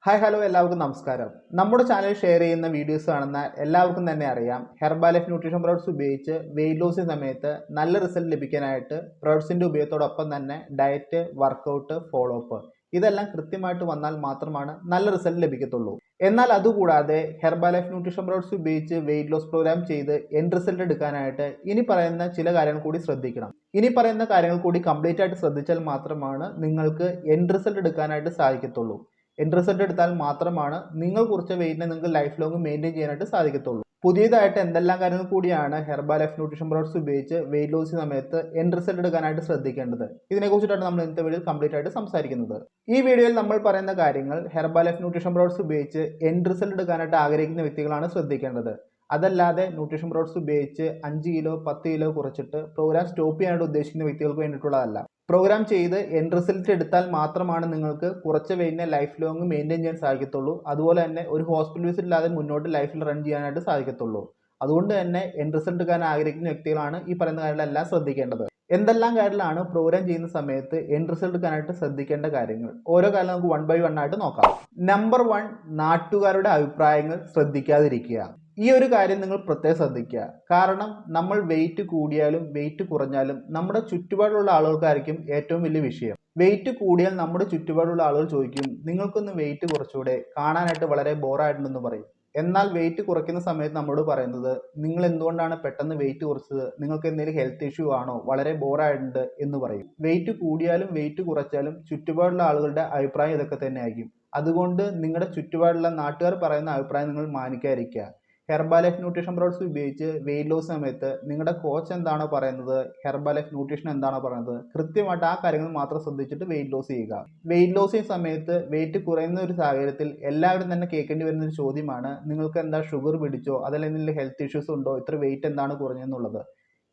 Hi hello എല്ലാവർക്കും നമസ്കാരം. നമ്മുടെ ചാനൽ ഷെയർ ചെയ്യുന്ന വീഡിയോസ് കാണുന്ന എല്ലാവർക്കും തന്നെ അറിയാം, ഹെർബാലൈഫ് ന്യൂട്രീഷൻ പ്രോഡക്ട്സ് ഉപയോഗിച്ച് വെയിറ്റ് ലോസ് സമയത്ത് നല്ല റിസൾട്ട് ലഭിക്കാനായിട്ട് പ്രോഡക്ട്സിൻ്റെ ഉപയോഗത്തോടൊപ്പം തന്നെ ഡയറ്റ്, വർക്കൗട്ട്, ഫോളോ അപ്പ് ഇതെല്ലാം കൃത്യമായിട്ട് വന്നാൽ മാത്രമാണ് നല്ല റിസൾട്ട് ലഭിക്കത്തുള്ളൂ. എന്നാൽ അതുകൂടാതെ ഹെർബാലൈഫ് ന്യൂട്രീഷൻ പ്രോഡക്ട്സ് ഉപയോഗിച്ച് വെയിറ്റ് ലോസ് പ്രോഗ്രാം ചെയ്ത് എൻഡ് റിസൾട്ട് എടുക്കാനായിട്ട് ഇനി പറയുന്ന ചില കാര്യങ്ങൾ കൂടി ശ്രദ്ധിക്കണം. ഇനി പറയുന്ന കാര്യങ്ങൾ കൂടി കംപ്ലീറ്റ് ആയിട്ട് ശ്രദ്ധിച്ചാൽ മാത്രമാണ് നിങ്ങൾക്ക് എൻഡ് റിസൾട്ട് എടുക്കാനായിട്ട് സാധിക്കത്തുള്ളൂ. എൻഡ് റിസൾട്ട് എടുത്താൽ മാത്രമാണ് നിങ്ങൾ കുറച്ച വെയിറ്റിനെ നിങ്ങൾക്ക് ലൈഫ് ലോങ് മെയിൻറ്റെയിൻ ചെയ്യാനായിട്ട് സാധിക്കത്തുള്ളൂ. പുതിയതായിട്ട് എന്തെല്ലാം കാര്യങ്ങൾ കൂടിയാണ് ഹെർബാലൈഫ് ന്യൂട്രീഷൻ പ്രോഡക്ട്സ് ഉപയോഗിച്ച് വെയിറ്റ് ലോസ് സമയത്ത് എൻഡ് റിസൾട്ട് എടുക്കാനായിട്ട് ശ്രദ്ധിക്കേണ്ടത്, ഇതിനെക്കുറിച്ചിട്ടാണ് നമ്മൾ ഇന്നത്തെ വീഡിയോയിൽ കംപ്ലീറ്റ് ആയിട്ട് സംസാരിക്കുന്നത്. ഈ വീഡിയോയിൽ നമ്മൾ പറയുന്ന കാര്യങ്ങൾ ഹെർബാലൈഫ് ന്യൂട്രീഷൻ പ്രോഡക്ട്സ് ഉപയോഗിച്ച് എൻഡ് റിസൾട്ട് എടുക്കാനായിട്ട് ആഗ്രഹിക്കുന്ന വ്യക്തികളാണ് ശ്രദ്ധിക്കേണ്ടത്. അതല്ലാതെ ന്യൂട്രീഷൻ പ്രോഡക്ട്സ് ഉപയോഗിച്ച് 5 കിലോ 10 കിലോ കുറച്ചിട്ട് പ്രോഗ്രാം സ്റ്റോപ്പ് ചെയ്യാനായിട്ട് ഉദ്ദേശിക്കുന്ന വ്യക്തികൾക്ക് വേണ്ടിയിട്ടുള്ളതല്ല. പ്രോഗ്രാം ചെയ്ത് എൻഡ് റിസൾട്ട് എടുത്താൽ മാത്രമാണ് നിങ്ങൾക്ക് കുറച്ച് വെയിറ്റിനെ ലൈഫ് ലോങ് മെയിൻറ്റെയിൻ ചെയ്യാൻ സാധിക്കത്തുള്ളൂ. അതുപോലെ തന്നെ ഒരു ഹോസ്പിറ്റൽ വിസിറ്റ് ഇല്ലാതെ മുന്നോട്ട് ലൈഫിൽ റൺ ചെയ്യാനായിട്ട് സാധിക്കത്തുള്ളൂ. അതുകൊണ്ട് തന്നെ എൻഡ് റിസൾട്ട് എടുക്കാൻ ആഗ്രഹിക്കുന്ന വ്യക്തികളാണ് ഈ പറയുന്ന കാര്യങ്ങളെല്ലാം ശ്രദ്ധിക്കേണ്ടത്. എന്തെല്ലാം കാര്യങ്ങളാണ് പ്രോഗ്രാം ചെയ്യുന്ന സമയത്ത് എൻഡ് റിസൾട്ട് എടുക്കാനായിട്ട് ശ്രദ്ധിക്കേണ്ട കാര്യങ്ങൾ, ഓരോ കാര്യം നമുക്ക് 1 by 1 ആയിട്ട് നോക്കാം. നമ്പർ 1, നാട്ടുകാരുടെ അഭിപ്രായങ്ങൾ ശ്രദ്ധിക്കാതിരിക്കുക. ഈ ഒരു കാര്യം നിങ്ങൾ പ്രത്യേകം ശ്രദ്ധിക്കുക. കാരണം നമ്മൾ വെയിറ്റ് കൂടിയാലും വെയിറ്റ് കുറഞ്ഞാലും നമ്മുടെ ചുറ്റുപാടുള്ള ആളുകൾക്കായിരിക്കും ഏറ്റവും വലിയ വിഷയം. വെയിറ്റ് കൂടിയാൽ നമ്മുടെ ചുറ്റുപാടുള്ള ആളുകൾ ചോദിക്കും, നിങ്ങൾക്കൊന്ന് വെയിറ്റ് കുറച്ചുകൂടെ, കാണാനായിട്ട് വളരെ ബോറായിട്ടുണ്ടെന്ന് പറയും. എന്നാൽ വെയിറ്റ് കുറയ്ക്കുന്ന സമയത്ത് നമ്മളോട് പറയുന്നത്, നിങ്ങൾ എന്തുകൊണ്ടാണ് പെട്ടെന്ന് വെയിറ്റ് കുറച്ചത്, നിങ്ങൾക്ക് എന്തെങ്കിലും ഹെൽത്ത് ഇഷ്യൂ ആണോ, വളരെ ബോറായിട്ടുണ്ട് എന്ന് പറയും. വെയിറ്റ് കൂടിയാലും വെയിറ്റ് കുറച്ചാലും ചുറ്റുപാടുള്ള ആളുകളുടെ അഭിപ്രായം ഇതൊക്കെ തന്നെ ആയിരിക്കും. അതുകൊണ്ട് നിങ്ങളുടെ ചുറ്റുപാടുള്ള നാട്ടുകാർ പറയുന്ന അഭിപ്രായം നിങ്ങൾ മാനിക്കാതിരിക്കുക. ഹെർബാലൈഫ് ന്യൂട്രീഷൻ പ്രോഡക്ട്സ് ഉപയോഗിച്ച് വെയിറ്റ് ലോസ് സമയത്ത് നിങ്ങളുടെ കോച്ച് എന്താണോ പറയുന്നത്, ഹെർബാലൈഫ് ന്യൂട്രീഷൻ എന്താണോ പറയുന്നത്, കൃത്യമായിട്ട് ആ കാര്യങ്ങൾ മാത്രം ശ്രദ്ധിച്ചിട്ട് വെയിറ്റ് ലോസ് ചെയ്യുക. വെയിറ്റ് ലോസ് ചെയ്യുന്ന സമയത്ത് വെയിറ്റ് കുറയുന്ന ഒരു സാഹചര്യത്തിൽ എല്ലാവരും തന്നെ കേൾക്കേണ്ടി വരുന്ന ഒരു ചോദ്യമാണ്, നിങ്ങൾക്ക് എന്താ ഷുഗർ പിടിച്ചോ, അതല്ലെങ്കിൽ ഹെൽത്ത് ഇഷ്യൂസ് ഉണ്ടോ, ഇത്ര വെയിറ്റ് എന്താണ് കുറഞ്ഞെന്നുള്ളത്.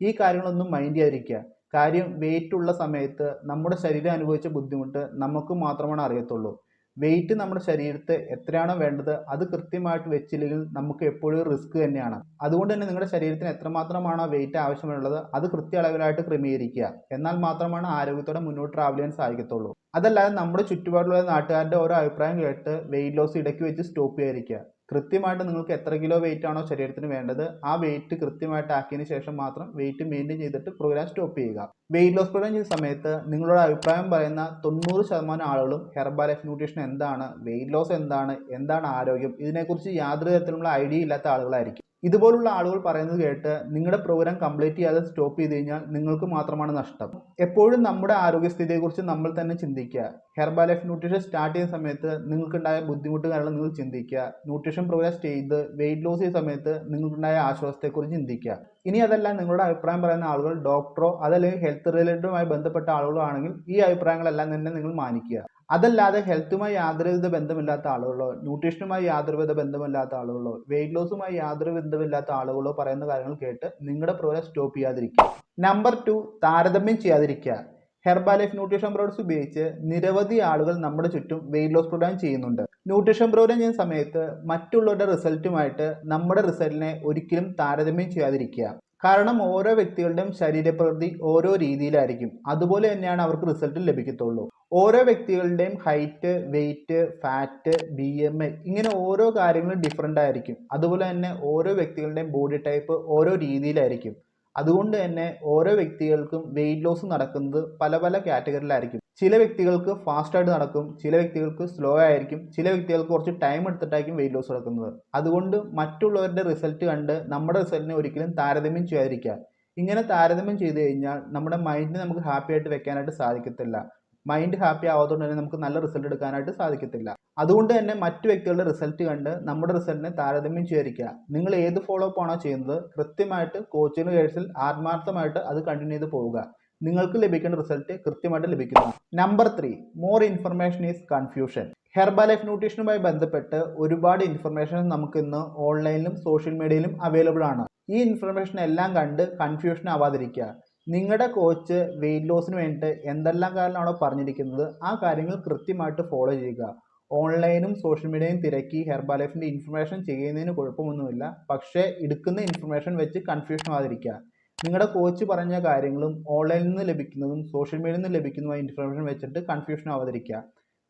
ഈ കാര്യങ്ങളൊന്നും മൈൻഡ് ചെയ്യാതിരിക്കുക. കാര്യം വെയിറ്റ് ഉള്ള സമയത്ത് നമ്മുടെ ശരീരം അനുഭവിച്ച ബുദ്ധിമുട്ട് നമുക്ക് മാത്രമാണ് അറിയത്തുള്ളൂ. വെയിറ്റ് നമ്മുടെ ശരീരത്തെ എത്രയാണോ വേണ്ടത് അത് കൃത്യമായിട്ട് വെച്ചില്ലെങ്കിൽ നമുക്ക് എപ്പോഴും റിസ്ക് തന്നെയാണ്. അതുകൊണ്ട് തന്നെ നിങ്ങളുടെ ശരീരത്തിന് എത്രമാത്രമാണോ വെയിറ്റ് ആവശ്യമുള്ളത് അത് കൃത്യ അളവിലായിട്ട് ക്രമീകരിക്കുക. എന്നാൽ മാത്രമാണ് ആരോഗ്യത്തോടെ മുന്നോട്ട് ട്രാവൽ ചെയ്യാൻ സാധിക്കത്തുള്ളൂ. അതല്ലാതെ നമ്മുടെ ചുറ്റുപാടുള്ള നാട്ടുകാരുടെ ഓരോ അഭിപ്രായം കേട്ട് വെയിറ്റ് ലോസ് ഇടയ്ക്ക് വെച്ച് സ്റ്റോപ്പ് ചെയ്യാതിരിക്കുക. കൃത്യമായിട്ട് നിങ്ങൾക്ക് എത്ര കിലോ വെയിറ്റ് ആണോ ശരീരത്തിന് വേണ്ടത് ആ വെയിറ്റ് കൃത്യമായിട്ട് ആക്കിയതിന് ശേഷം മാത്രം വെയിറ്റ് മെയിൻറ്റെയിൻ ചെയ്തിട്ട് പ്രോഗ്രാം സ്റ്റോപ്പ് ചെയ്യുക. വെയിറ്റ് ലോസ് പ്രോഗ്രാം ചെയ്യുന്ന സമയത്ത് നിങ്ങളുടെ അഭിപ്രായം പറയുന്ന 90% ആളുകളും ഹെർബാലൈഫ് ന്യൂട്രീഷൻ എന്താണ്, വെയിറ്റ് ലോസ് എന്താണ്, എന്താണ് ആരോഗ്യം, ഇതിനെക്കുറിച്ച് യാതൊരു തരത്തിലുള്ള ഐഡിയ ഇല്ലാത്ത ആളുകളായിരിക്കും. ഇതുപോലുള്ള ആളുകൾ പറയുന്നത് കേട്ട് നിങ്ങളുടെ പ്രോഗ്രാം കംപ്ലീറ്റ് ചെയ്യാതെ സ്റ്റോപ്പ് ചെയ്ത് കഴിഞ്ഞാൽ നിങ്ങൾക്ക് മാത്രമാണ് നഷ്ടം. എപ്പോഴും നമ്മുടെ ആരോഗ്യസ്ഥിതിയെക്കുറിച്ച് നമ്മൾ തന്നെ ചിന്തിക്കുക. ഹെർബാലൈഫ് ന്യൂട്രീഷൻ സ്റ്റാർട്ട് ചെയ്യുന്ന സമയത്ത് നിങ്ങൾക്കുണ്ടായ ബുദ്ധിമുട്ട് കാരണം നിങ്ങൾ ചിന്തിക്കുക. ന്യൂട്രീഷൻ പ്രോഗ്രാം ചെയ്ത് വെയിറ്റ് ലോസ് ചെയ്യുന്ന സമയത്ത് നിങ്ങൾക്കുണ്ടായ ആശ്വാസത്തെക്കുറിച്ച് ചിന്തിക്കുക. ഇനി അതല്ല നിങ്ങളുടെ അഭിപ്രായം പറയുന്ന ആളുകൾ ഡോക്ടറോ അതല്ലെങ്കിൽ ഹെൽത്ത് റിലേറ്റഡുമായി ബന്ധപ്പെട്ട ആളുകളോ ആണെങ്കിൽ ഈ അഭിപ്രായങ്ങളെല്ലാം തന്നെ നിങ്ങൾ മാനിക്കുക. അതല്ലാതെ ഹെൽത്തുമായി യാതൊരുവിധ ബന്ധമില്ലാത്ത ആളുകളോ ന്യൂട്രീഷനുമായി യാതൊരുവിധ ബന്ധമില്ലാത്ത ആളുകളോ വെയിറ്റ് ലോസുമായി യാതൊരു ബന്ധമില്ലാത്ത ആളുകളോ പറയുന്ന കാര്യങ്ങൾ കേട്ട് നിങ്ങളുടെ പ്രോഗ്രാം സ്റ്റോപ്പ് ചെയ്യാതിരിക്കുക. നമ്പർ 2, താരതമ്യം ചെയ്യാതിരിക്കുക. ഹെർബാലൈഫ് ന്യൂട്രീഷൻ പ്രോഡക്ട്സ് ഉപയോഗിച്ച് നിരവധി ആളുകൾ നമ്മുടെ ചുറ്റും വെയിറ്റ് ലോസ് പ്രോഗ്രാം ചെയ്യുന്നുണ്ട്. ന്യൂട്രീഷൻ പ്രോഗ്രാം ചെയ്യുന്ന സമയത്ത് മറ്റുള്ളവരുടെ റിസൾട്ടുമായിട്ട് നമ്മുടെ റിസൾട്ടിനെ ഒരിക്കലും താരതമ്യം ചെയ്യാതിരിക്കുക. കാരണം ഓരോ വ്യക്തികളുടെയും ശരീരപ്രകൃതി ഓരോ രീതിയിലായിരിക്കും. അതുപോലെ തന്നെയാണ് അവർക്ക് റിസൾട്ട് ലഭിക്കത്തുള്ളൂ. ഓരോ വ്യക്തികളുടെയും ഹൈറ്റ്, വെയിറ്റ്, ഫാറ്റ്, BMI ഇങ്ങനെ ഓരോ കാര്യങ്ങളും ഡിഫറെൻ്റ് ആയിരിക്കും. അതുപോലെ തന്നെ ഓരോ വ്യക്തികളുടെയും ബോഡി ടൈപ്പ് ഓരോ രീതിയിലായിരിക്കും. അതുകൊണ്ട് തന്നെ ഓരോ വ്യക്തികൾക്കും വെയിറ്റ് ലോസ് നടക്കുന്നത് പല പല കാറ്റഗറിയിലായിരിക്കും. ചില വ്യക്തികൾക്ക് ഫാസ്റ്റായിട്ട് നടക്കും, ചില വ്യക്തികൾക്ക് സ്ലോ ആയിരിക്കും, ചില വ്യക്തികൾക്ക് കുറച്ച് ടൈം എടുത്തിട്ടായിരിക്കും വെയിറ്റ് ലോസ് നടക്കുന്നത്. അതുകൊണ്ട് മറ്റുള്ളവരുടെ റിസൾട്ട് കണ്ട് നമ്മുടെ റിസൾട്ടിനെ ഒരിക്കലും താരതമ്യം ചെയ്യാതിരിക്കുക. ഇങ്ങനെ താരതമ്യം ചെയ്ത് കഴിഞ്ഞാൽ നമ്മുടെ മൈൻഡിനെ നമുക്ക് ഹാപ്പി ആയിട്ട് വെക്കാനായിട്ട് സാധിക്കത്തില്ല. മൈൻഡ് ഹാപ്പി ആവാത്തതുകൊണ്ട് തന്നെ നമുക്ക് നല്ല റിസൾട്ട് എടുക്കാനായിട്ട് സാധിക്കത്തില്ല. അതുകൊണ്ട് തന്നെ മറ്റു വ്യക്തികളുടെ റിസൾട്ട് കണ്ട് നമ്മുടെ റിസൾട്ടിനെ താരതമ്യം ചെയ്യാതിരിക്കുക. നിങ്ങൾ ഏത് ഫോളോ അപ്പ് ആണോ ചെയ്യുന്നത് കൃത്യമായിട്ട് കോച്ചിന് കേസിൽ ആത്മാർത്ഥമായിട്ട് അത് കണ്ടിന്യൂ ചെയ്ത് പോവുക. നിങ്ങൾക്ക് ലഭിക്കേണ്ട റിസൾട്ട് കൃത്യമായിട്ട് ലഭിക്കുന്നു. Number 3, more information is confusion. Herbalife ന്യൂട്രീഷനുമായി ബന്ധപ്പെട്ട് ഒരുപാട് ഇൻഫർമേഷൻ നമുക്ക് ഇന്ന് ഓൺലൈനിലും സോഷ്യൽ മീഡിയയിലും അവൈലബിൾ ആണ്. ഈ ഇൻഫർമേഷൻ എല്ലാം കണ്ട് കൺഫ്യൂഷൻ ആവാതിരിക്കുക. നിങ്ങളുടെ കോച്ച് വെയിറ്റ് ലോസിന് വേണ്ടിയിട്ട് എന്തെല്ലാം കാര്യങ്ങളാണോ പറഞ്ഞിരിക്കുന്നത് ആ കാര്യങ്ങൾ കൃത്യമായിട്ട് ഫോളോ ചെയ്യുക. ഓൺലൈനും സോഷ്യൽ മീഡിയയും തിരക്കി ഹെർബാലൈഫിൻ്റെ ഇൻഫർമേഷൻ ചെയ്യുന്നതിന് കുഴപ്പമൊന്നുമില്ല. പക്ഷേ എടുക്കുന്ന ഇൻഫർമേഷൻ വെച്ച് കൺഫ്യൂഷൻ ആവാതിരിക്കുക. നിങ്ങളുടെ കോച്ച് പറഞ്ഞ കാര്യങ്ങളും ഓൺലൈനിൽ നിന്ന് ലഭിക്കുന്നതും സോഷ്യൽ മീഡിയയിൽ നിന്ന് ലഭിക്കുന്നതുമായ ഇൻഫർമേഷൻ വെച്ചിട്ട് കൺഫ്യൂഷൻ ആവാതിരിക്കുക.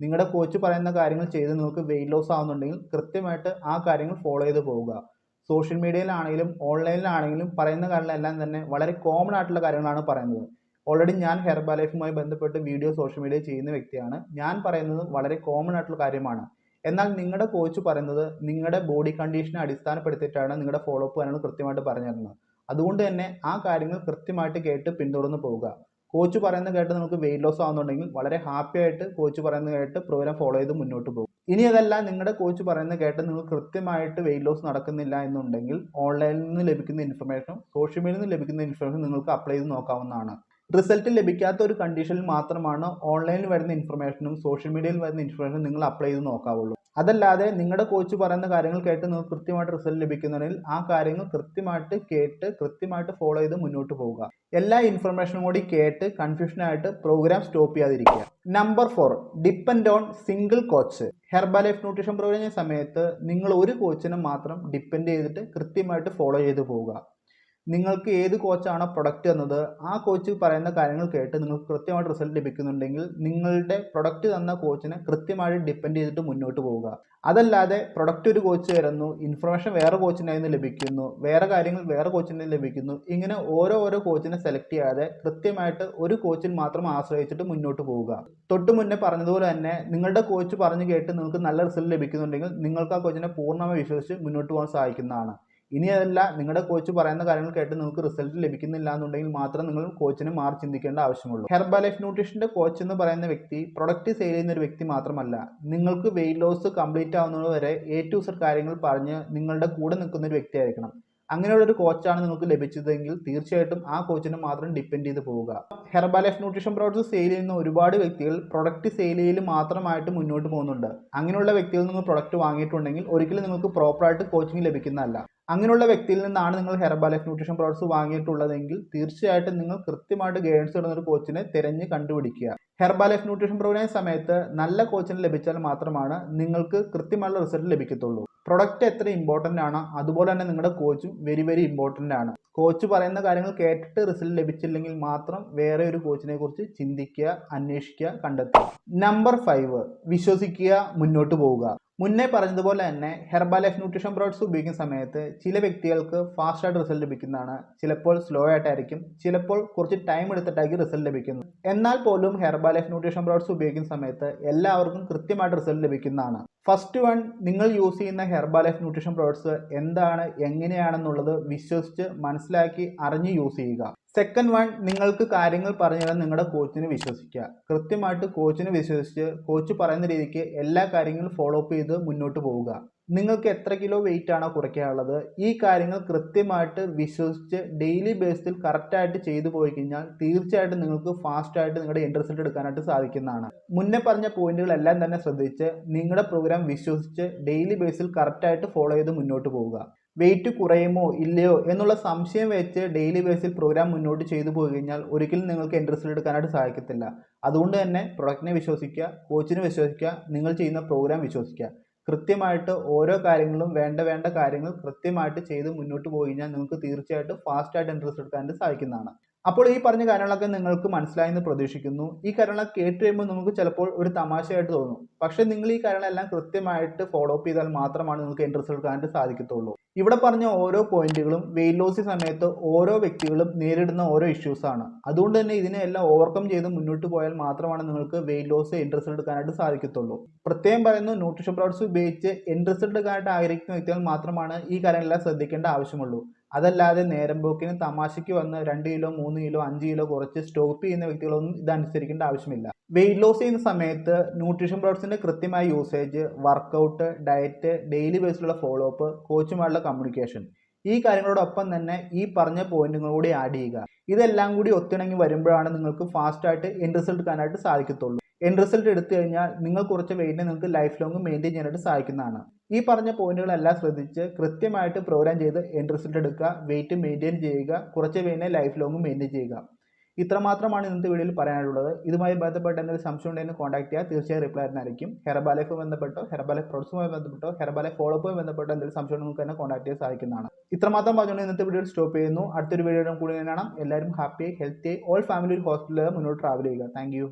നിങ്ങളുടെ കോച്ച് പറയുന്ന കാര്യങ്ങൾ ചെയ്ത് നിങ്ങൾക്ക് വെയിറ്റ് ലോസ് ആവുന്നുണ്ടെങ്കിൽ കൃത്യമായിട്ട് ആ കാര്യങ്ങൾ ഫോളോ ചെയ്ത് പോവുക. സോഷ്യൽ മീഡിയയിലാണെങ്കിലും ഓൺലൈനിലാണെങ്കിലും പറയുന്ന കാര്യങ്ങളെല്ലാം തന്നെ വളരെ കോമൺ ആയിട്ടുള്ള കാര്യങ്ങളാണ് പറയുന്നത്. ഓൾറെഡി ഞാൻ ഹെർബാലൈഫുമായി ബന്ധപ്പെട്ട് വീഡിയോ സോഷ്യൽ മീഡിയ ചെയ്യുന്ന വ്യക്തിയാണ്. ഞാൻ പറയുന്നത് വളരെ കോമൺ ആയിട്ടുള്ള കാര്യമാണ്. എന്നാൽ നിങ്ങളുടെ കോച്ച് പറയുന്നത് നിങ്ങളുടെ ബോഡി കണ്ടീഷനെ അടിസ്ഥാനപ്പെടുത്തിയിട്ടാണ് നിങ്ങളുടെ ഫോളോ അപ്പ് കാര്യങ്ങൾ കൃത്യമായിട്ട് പറഞ്ഞു തരുന്നത്. അതുകൊണ്ട് തന്നെ ആ കാര്യങ്ങൾ കൃത്യമായിട്ട് കേട്ട് പിന്തുടർന്ന് പോവുക. കോച്ച് പറയുന്നത് കേട്ട് നിങ്ങൾക്ക് വെയിറ്റ് ലോസ് ആവുന്നുണ്ടെങ്കിൽ വളരെ ഹാപ്പി ആയിട്ട് കോച്ച് പറയുന്നത് കേട്ട് പ്രോഗ്രാം ഫോളോ ചെയ്ത് മുന്നോട്ട് പോകും. ഇനി അതല്ല നിങ്ങളുടെ കോച്ച് പറയുന്നത് കേട്ട് നിങ്ങൾ കൃത്യമായിട്ട് വെയിറ്റ് ലോസ് നടക്കുന്നില്ല എന്നുണ്ടെങ്കിൽ ഓൺലൈനിൽ നിന്ന് ലഭിക്കുന്ന ഇൻഫർമേഷനും സോഷ്യൽ മീഡിയയിൽ നിന്ന് ലഭിക്കുന്ന ഇൻഫർമേഷൻ നിങ്ങൾക്ക് അപ്ലൈ ചെയ്ത് നോക്കാവുന്നതാണ്. റിസൾട്ട് ലഭിക്കാത്ത ഒരു കണ്ടീഷനിൽ മാത്രമാണ് ഓൺലൈനിൽ വരുന്ന ഇൻഫർമേഷനും സോഷ്യൽ മീഡിയയിൽ വരുന്ന ഇൻഫർമേഷനും നിങ്ങൾ അപ്ലൈ ചെയ്ത് നോക്കാവുള്ളൂ. അതല്ലാതെ നിങ്ങളുടെ കോച്ച് പറയുന്ന കാര്യങ്ങൾ കേട്ട് നിങ്ങൾക്ക് കൃത്യമായിട്ട് റിസൾട്ട് ലഭിക്കുന്നതിൽ ആ കാര്യങ്ങൾ കൃത്യമായിട്ട് കേട്ട് കൃത്യമായിട്ട് ഫോളോ ചെയ്ത് മുന്നോട്ട് പോവുക. എല്ലാ ഇൻഫർമേഷനും കൂടി കേട്ട് കൺഫ്യൂഷനായിട്ട് പ്രോഗ്രാം സ്റ്റോപ്പ് ചെയ്യാതിരിക്കുക. Number 4, depend on single coach. Herbalife nutrition program സമയത്ത് നിങ്ങൾ ഒരു കോച്ചിനെ മാത്രം ഡിപ്പെൻഡ് ചെയ്തിട്ട് കൃത്യമായിട്ട് ഫോളോ ചെയ്ത് പോവുക. നിങ്ങൾക്ക് ഏത് കോച്ചാണോ പ്രൊഡക്റ്റ് തന്നത് ആ കോച്ച് പറയുന്ന കാര്യങ്ങൾ കേട്ട് നിങ്ങൾക്ക് കൃത്യമായിട്ട് റിസൾട്ട് ലഭിക്കുന്നുണ്ടെങ്കിൽ നിങ്ങളുടെ പ്രൊഡക്റ്റ് തന്ന കോച്ചിനെ കൃത്യമായിട്ട് ഡിപ്പെൻഡ് ചെയ്തിട്ട് മുന്നോട്ട് പോവുക. അതല്ലാതെ പ്രൊഡക്റ്റ് ഒരു കോച്ച് തരുന്നു, ഇൻഫർമേഷൻ വേറെ കോച്ചിൻ്റെ നിന്ന് ലഭിക്കുന്നു, വേറെ കാര്യങ്ങൾ വേറെ കോച്ചിൻ്റെ നിന്ന് ലഭിക്കുന്നു, ഇങ്ങനെ ഓരോ കോച്ചിനെ സെലക്ട് ചെയ്യാതെ കൃത്യമായിട്ട് ഒരു കോച്ചിൽ മാത്രം ആശ്രയിച്ചിട്ട് മുന്നോട്ട് പോവുക. തൊട്ട് മുന്നേ പറഞ്ഞതുപോലെ തന്നെ നിങ്ങളുടെ കോച്ച് പറഞ്ഞു കേട്ട് നിങ്ങൾക്ക് നല്ല റിസൾട്ട് ലഭിക്കുന്നുണ്ടെങ്കിൽ നിങ്ങൾക്ക് ആ കോച്ചിനെ പൂർണ്ണമായി വിശ്വസിച്ച് മുന്നോട്ട് പോകാൻ സഹായിക്കുന്നതാണ്. ഇനി അതല്ല നിങ്ങളുടെ കോച്ച് പറയുന്ന കാര്യങ്ങൾ കേട്ട് നിങ്ങൾക്ക് റിസൾട്ട് ലഭിക്കുന്നില്ല എന്നുണ്ടെങ്കിൽ മാത്രം നിങ്ങൾ കോച്ചിനെ മാറി ചിന്തിക്കേണ്ട ആവശ്യമുള്ളൂ. ഹെർബാലൈഫ് ന്യൂട്രീഷന്റെ കോച്ച് എന്ന് പറയുന്ന വ്യക്തി പ്രൊഡക്റ്റ് സെയിൽ ചെയ്യുന്ന ഒരു വ്യക്തി മാത്രമല്ല, നിങ്ങൾക്ക് വെയിറ്റ് ലോസ് കംപ്ലീറ്റ് ആവുന്നത് വരെ A to Z കാര്യങ്ങൾ പറഞ്ഞ് നിങ്ങളുടെ കൂടെ നിൽക്കുന്ന ഒരു വ്യക്തിയായിരിക്കണം. അങ്ങനെയുള്ളൊരു കോച്ചാണ് നിങ്ങൾക്ക് ലഭിച്ചതെങ്കിൽ തീർച്ചയായിട്ടും ആ കോച്ചിനെ മാത്രം ഡിപ്പെൻഡ് ചെയ്ത് പോവുക. ഹെർബാലൈഫ് ന്യൂട്രീഷൻ പ്രോഡക്ട്സ് സെയിൽ ചെയ്യുന്ന ഒരുപാട് വ്യക്തികൾ പ്രൊഡക്റ്റ് സെയിൽ ചെയ്യൽ മാത്രമായിട്ട് മുന്നോട്ട് പോകുന്നുണ്ട്. അങ്ങനെയുള്ള വ്യക്തികൾ നിങ്ങൾ പ്രൊഡക്റ്റ് വാങ്ങിയിട്ടുണ്ടെങ്കിൽ ഒരിക്കലും നിങ്ങൾക്ക് പ്രോപ്പറായിട്ട് കോച്ചിങ് ലഭിക്കുന്നതല്ല. അങ്ങനെയുള്ള വ്യക്തിയിൽ നിന്നാണ് നിങ്ങൾ ഹെർബാലൈഫ് ന്യൂട്രീഷൻ പ്രോഡക്ട്സ് വാങ്ങിയിട്ടുള്ളതെങ്കിൽ തീർച്ചയായിട്ടും നിങ്ങൾ കൃത്യമായിട്ട് ഗൈഡൻസ് ഇടുന്ന ഒരു കോച്ചിനെ തിരഞ്ഞ് കണ്ടുപിടിക്കുക. ഹെർബാലൈഫ് ന്യൂട്രീഷൻ പ്രോഗ്രാം സമയത്ത് നല്ല കോച്ചിനെ ലഭിച്ചാൽ മാത്രമാണ് നിങ്ങൾക്ക് കൃത്യമായുള്ള റിസൾട്ട് ലഭിക്കത്തുള്ളൂ. പ്രൊഡക്റ്റ് എത്ര ഇമ്പോർട്ടൻ്റ് ആണ് അതുപോലെ തന്നെ നിങ്ങളുടെ കോച്ചും വെരി ഇമ്പോർട്ടൻ്റ് ആണ്. കോച്ച് പറയുന്ന കാര്യങ്ങൾ കേട്ടിട്ട് റിസൾട്ട് ലഭിച്ചില്ലെങ്കിൽ മാത്രം വേറെ ഒരു കോച്ചിനെ കുറിച്ച് ചിന്തിക്കുക, അന്വേഷിക്കുക, കണ്ടെത്തുക. നമ്പർ 5, വിശ്വസിക്കുക, മുന്നോട്ട് പോവുക. മുന്നേ പറഞ്ഞതുപോലെ തന്നെ ഹെർബാലൈഫ് ന്യൂട്രീഷൻ പ്രോഡക്ട്സ് ഉപയോഗിക്കുന്ന സമയത്ത് ചില വ്യക്തികൾക്ക് ഫാസ്റ്റായിട്ട് റിസൾട്ട് ലഭിക്കുന്നതാണ്, ചിലപ്പോൾ സ്ലോ ആയിട്ടായിരിക്കും, ചിലപ്പോൾ കുറച്ച് ടൈം എടുത്തിട്ടായിരിക്കും റിസൾട്ട് ലഭിക്കുന്നത്. എന്നാൽ പോലും ഹെർബാലൈഫ് ന്യൂട്രീഷൻ പ്രോഡക്ട്സ് ഉപയോഗിക്കുന്ന സമയത്ത് എല്ലാവർക്കും കൃത്യമായിട്ട് റിസൾട്ട് ലഭിക്കുന്നതാണ്. ഫസ്റ്റ് വൺ, നിങ്ങൾ യൂസ് ചെയ്യുന്ന ഹെർബാലൈഫ് ന്യൂട്രീഷൻ പ്രോഡക്ട്സ് എന്താണ് എങ്ങനെയാണെന്നുള്ളത് വിശ്വസിച്ച് മനസ്സിലാക്കി അറിഞ്ഞ് യൂസ് ചെയ്യുക. സെക്കൻഡ് വൺ, നിങ്ങൾക്ക് കാര്യങ്ങൾ പറഞ്ഞു തരാൻ നിങ്ങളുടെ കോച്ചിനെ വിശ്വസിക്കുക. കൃത്യമായിട്ട് കോച്ചിനെ വിശ്വസിച്ച് കോച്ച് പറയുന്ന രീതിക്ക് എല്ലാ കാര്യങ്ങളും ഫോളോ അപ്പ് ചെയ്ത് മുന്നോട്ട് പോവുക. നിങ്ങൾക്ക് എത്ര കിലോ വെയിറ്റ് ആണോ കുറയ്ക്കാനുള്ളത് ഈ കാര്യങ്ങൾ കൃത്യമായിട്ട് വിശ്വസിച്ച് ഡെയിലി ബേസിൽ കറക്റ്റായിട്ട് ചെയ്തു പോയി കഴിഞ്ഞാൽ തീർച്ചയായിട്ടും നിങ്ങൾക്ക് ഫാസ്റ്റായിട്ട് നിങ്ങളുടെ എൻഡ് റിസൾട്ട് എടുക്കാനായിട്ട് സാധിക്കുന്നതാണ്. മുന്നേ പറഞ്ഞ പോയിന്റുകളെല്ലാം തന്നെ ശ്രദ്ധിച്ച് നിങ്ങളുടെ പ്രോഗ്രാം വിശ്വസിച്ച് ഡെയിലി ബേസിൽ കറക്റ്റായിട്ട് ഫോളോ ചെയ്ത് മുന്നോട്ട് പോവുക. വെയിറ്റ് കുറയുമോ ഇല്ലയോ എന്നുള്ള സംശയം വെച്ച് ഡെയിലി ബേസിൽ പ്രോഗ്രാം മുന്നോട്ട് ചെയ്തു പോയി കഴിഞ്ഞാൽ ഒരിക്കലും നിങ്ങൾക്ക് എൻഡ് റിസൾട്ട് എടുക്കാനായിട്ട് സാധിക്കത്തില്ല. അതുകൊണ്ട് തന്നെ പ്രൊഡക്റ്റിനെ വിശ്വസിക്കുക, കോച്ചിനെ വിശ്വസിക്കുക, നിങ്ങൾ ചെയ്യുന്ന പ്രോഗ്രാം വിശ്വസിക്കുക. കൃത്യമായിട്ട് ഓരോ കാര്യങ്ങളും വേണ്ട കാര്യങ്ങൾ കൃത്യമായിട്ട് ചെയ്ത് മുന്നോട്ട് പോയി കഴിഞ്ഞാൽ നിങ്ങൾക്ക് തീർച്ചയായിട്ടും ഫാസ്റ്റായിട്ട് എൻഡ് റിസൾട്ട് എടുക്കാനായിട്ട് സാധിക്കുന്നതാണ്. അപ്പോൾ ഈ പറഞ്ഞ കാര്യങ്ങളൊക്കെ നിങ്ങൾക്ക് മനസ്സിലായെന്ന് പ്രതീക്ഷിക്കുന്നു. ഈ കാര്യങ്ങളൊക്കെ കേട്ട് കഴിയുമ്പോൾ നമുക്ക് ചിലപ്പോൾ ഒരു തമാശയായിട്ട് തോന്നും. പക്ഷേ നിങ്ങൾ ഈ കാര്യങ്ങളെല്ലാം കൃത്യമായിട്ട് ഫോളോ അപ്പ് ചെയ്താൽ മാത്രമാണ് നിങ്ങൾക്ക് എൻഡ് റിസൾട്ട് എടുക്കാനായിട്ട് സാധിക്കത്തുള്ളൂ. ഇവിടെ പറഞ്ഞ ഓരോ പോയിന്റുകളും വെയിറ്റ് ലോസ് സമയത്ത് ഓരോ വ്യക്തികളും നേരിടുന്ന ഓരോ ഇഷ്യൂസ് ആണ്. അതുകൊണ്ട് തന്നെ ഇതിനെല്ലാം ഓവർകം ചെയ്ത് മുന്നോട്ട് പോയാൽ മാത്രമാണ് നിങ്ങൾക്ക് വെയിറ്റ് ലോസ് എൻഡ് റിസൾട്ട് എടുക്കാനായിട്ട് സാധിക്കത്തുള്ളൂ. പ്രത്യേകം പറയുന്നു, ന്യൂട്രീഷൻ പ്രോഡക്ട്സ് ഉപയോഗിച്ച് എൻഡ് റിസൾട്ട് എടുക്കാനായിട്ട് ആഗ്രഹിക്കുന്ന വ്യക്തികൾ മാത്രമാണ് ഈ കാര്യങ്ങളെല്ലാം ശ്രദ്ധിക്കേണ്ട ആവശ്യമുള്ളൂ. അതല്ലാതെ നേരം പോക്കിന് തമാശയ്ക്ക് വന്ന് 2 കിലോ 3 കിലോ 5 കിലോ കുറച്ച് സ്റ്റോപ്പ് ചെയ്യുന്ന വ്യക്തികളൊന്നും ഇതനുസരിക്കേണ്ട ആവശ്യമില്ല. വെയിറ്റ് ലോസ് ചെയ്യുന്ന സമയത്ത് ന്യൂട്രീഷൻ പ്രോഡക്ട്സിന്റെ കൃത്യമായ യൂസേജ്, വർക്കൗട്ട്, ഡയറ്റ്, ഡെയിലി ബേസിലുള്ള ഫോളോ അപ്പ്, കോച്ചുമായുള്ള കമ്മ്യൂണിക്കേഷൻ, ഈ കാര്യങ്ങളോടൊപ്പം തന്നെ ഈ പറഞ്ഞ പോയിന്റുകൾ കൂടി ആഡ് ചെയ്യുക. ഇതെല്ലാം കൂടി ഒത്തിണങ്ങി വരുമ്പോഴാണ് നിങ്ങൾക്ക് ഫാസ്റ്റായിട്ട് എൻഡ് റിസൾട്ട് എടുക്കാനായിട്ട് സാധിക്കത്തുള്ളൂ. എൻഡ് റിസൾട്ട് എടുത്തു കഴിഞ്ഞാൽ നിങ്ങൾ കുറച്ച് വെയിറ്റിനെ നിങ്ങൾക്ക് ലൈഫ് ലോങ് മെയിൻറ്റെയിൻ ചെയ്യാനായിട്ട് സാധിക്കുന്നതാണ്. ഈ പറഞ്ഞ പോയിന്റുകളെല്ലാം ശ്രദ്ധിച്ച് കൃത്യമായിട്ട് പ്രോഗ്രാം ചെയ്ത് എൻഡ് റിസൾട്ട് എടുക്കുക, വെയിറ്റ് മെയിൻറ്റെയിൻ ചെയ്യുക, കുറച്ച് വെയിറ്റിനെ ലൈഫ് ലോങ് മെയിൻറ്റെയിൻ ചെയ്യുക. ഇത്രമാത്രമാണ് ഇന്നത്തെ വീഡിയോയിൽ പറയാനുള്ളത്. ഇതുമായി ബന്ധപ്പെട്ട് എന്തെങ്കിലും സംശയം ഉണ്ടെങ്കിൽ കോൺടാക്ട് ചെയ്യുക, തീർച്ചയായും റിപ്ലൈ തരുന്നതായിരിക്കും. ഹെർബാലൈഫ് ബന്ധപ്പെട്ടോ ഹെർബാലൈഫ് പ്രോഡക്ട്സുമായി ബന്ധപ്പെട്ടോ ഹെർബാലൈഫ് ഫോളോ അപ്പുമായി ബന്ധപ്പെട്ടോ എന്തെങ്കിലും സംശയം നിങ്ങൾക്ക് തന്നെ കോൺടാക്ട് ചെയ്യാൻ സാധിക്കുന്നതാണ്. ഇത്രമാത്രം പറഞ്ഞുകൊണ്ട് ഇന്നത്തെ വീഡിയോ സ്റ്റോപ്പ് ചെയ്യുന്നു. അടുത്തൊരു വീഡിയോ കൂടി കാണാം. എല്ലാവരും ഹാപ്പി, ഹെൽത്തി, ഓൾ ഫാമിലി ഹോസ്പിറ്റലിൽ മുന്നോട്ട് ട്രാവൽ ചെയ്യുക. Thank you.